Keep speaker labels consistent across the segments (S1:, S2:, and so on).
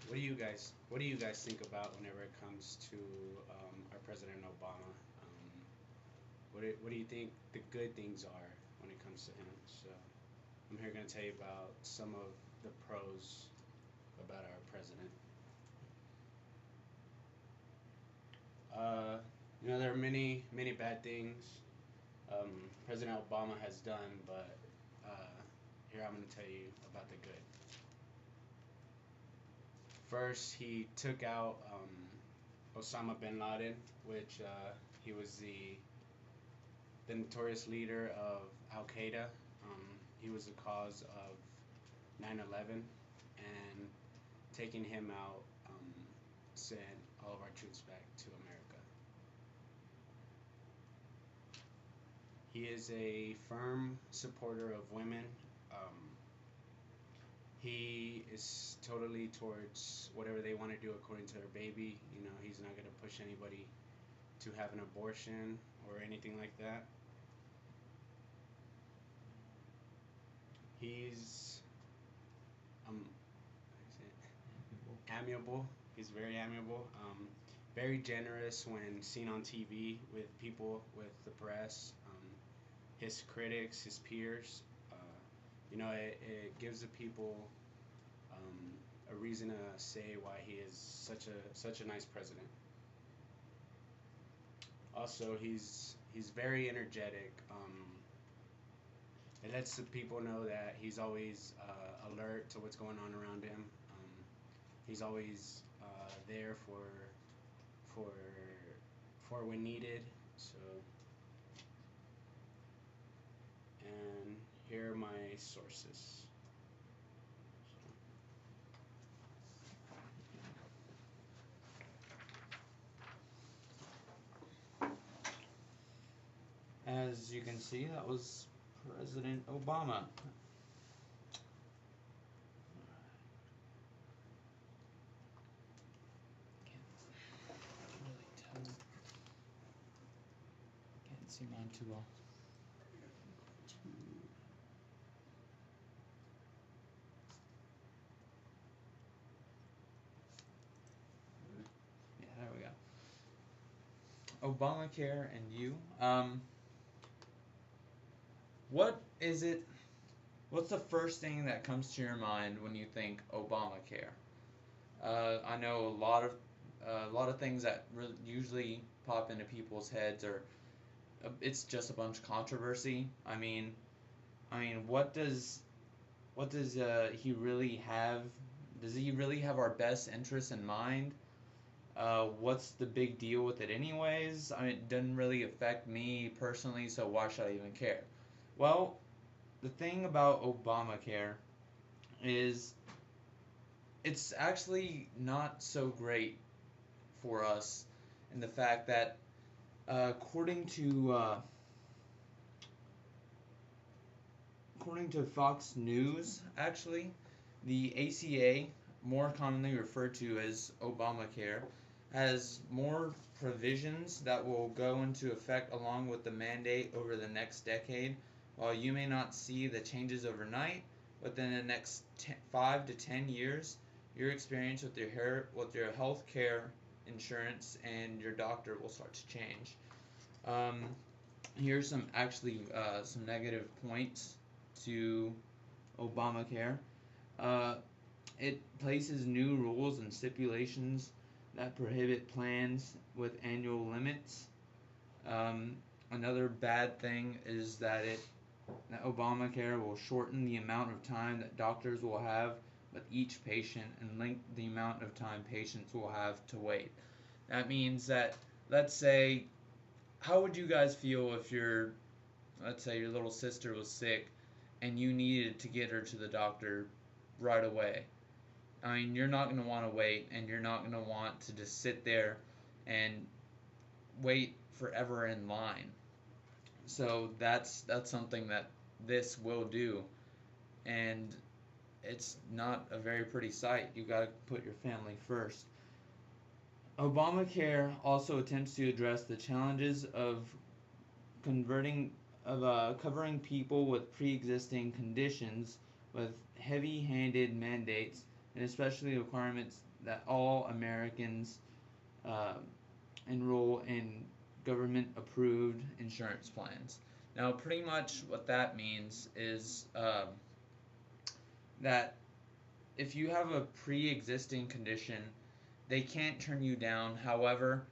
S1: what do you guys think about whenever it comes to our President Obama? What do you think the good things are when it comes to him? So I'm here going to tell you about some of the pros about our president. Uh, there are many bad things President Obama has done, but here I'm going to tell you about the good. First, he took out Osama bin Laden, which he was the notorious leader of Al Qaeda. He was the cause of 9/11, and taking him out sent all of our troops back to America. He is a firm supporter of women. Um, he is totally towards whatever they want to do according to their baby. He's not going to push anybody to have an abortion or anything like that. He's um, amiable. He's very amiable. Very generous when seen on TV with people, with the press, his critics, his peers. It gives the people a reason to say why he is such a nice president. Also, he's very energetic. It lets the people know that he's always alert to what's going on around him. He's always there for for when needed. So, and here are my sources.
S2: As you can see, that was President Obama. Can't really tell. Can't see mine too well. Yeah, there we go. Obamacare and you. What is it? What's the first thing that comes to your mind when you think Obamacare? I know a lot of things that usually pop into people's heads are it's just a bunch of controversy. I mean, what does he really have? Does he really have our best interests in mind? What's the big deal with it, anyways? I mean, it doesn't really affect me personally, so why should I even care? Well, the thing about Obamacare is it's actually not so great for us in the fact that according to Fox News, actually, the ACA, more commonly referred to as Obamacare, has more provisions that will go into effect along with the mandate over the next decade. While you may not see the changes overnight, within the next 5 to 10 years, your experience with your health care insurance and your doctor will start to change. Um, Here's some negative points to Obamacare. Uh, it places new rules and stipulations that prohibit plans with annual limits. Another bad thing is that Obamacare will shorten the amount of time that doctors will have with each patient and lengthen the amount of time patients will have to wait. That means that, let's say, how would you guys feel if let's say your little sister was sick and you needed to get her to the doctor right away? I mean, you're not going to want to wait, and you're not going to want to just sit there and wait forever in line. So that's something that this will do, and it's not a very pretty sight. You got to put your family first. Obamacare also attempts to address the challenges of converting covering people with pre-existing conditions with heavy-handed mandates and especially requirements that all Americans uh, enroll in government approved insurance plans. Now, pretty much what that means is that if you have a pre existing condition, they can't turn you down. However,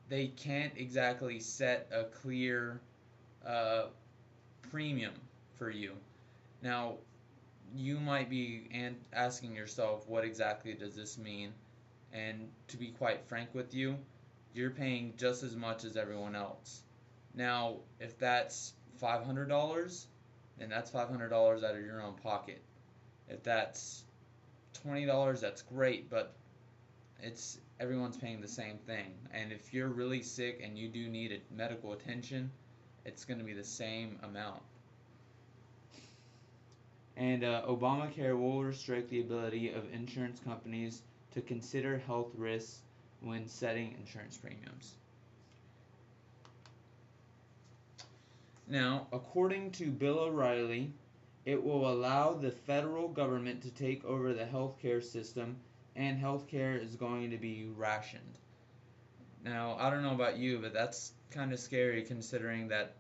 S2: they can't exactly set a clear uh, premium for you. Now, you might be asking yourself, what exactly does this mean? And to be quite frank with you, you're paying just as much as everyone else. Now, if that's $500, then that's $500 out of your own pocket. If that's $20, that's great, but it's everyone's paying the same thing. And if you're really sick and you do need medical attention, it's going to be the same amount. And Obamacare will restrict the ability of insurance companies to consider health risks when setting insurance premiums. Now, according to Bill O'Reilly, it will allow the federal government to take over the healthcare system, and healthcare is going to be rationed. Now, I don't know about you, but that's kind of scary considering that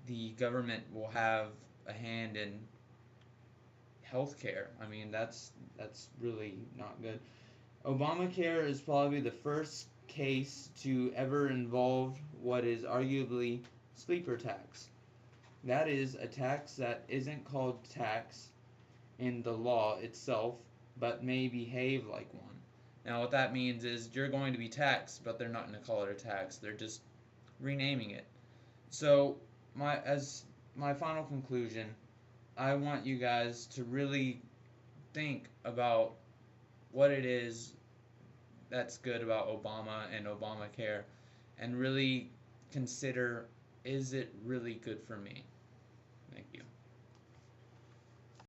S2: the government will have a hand in healthcare. I mean, that's really not good. Obamacare is probably the first case to ever involve what is arguably sleeper tax. That is a tax that isn't called tax in the law itself, but may behave like one. Now, what that means is you're going to be taxed, but they're not going to call it a tax. They're just renaming it. So, as my final conclusion, I want you guys to really think about what it is that's good about Obama and Obamacare, and really consider, is it really good for me? Thank you.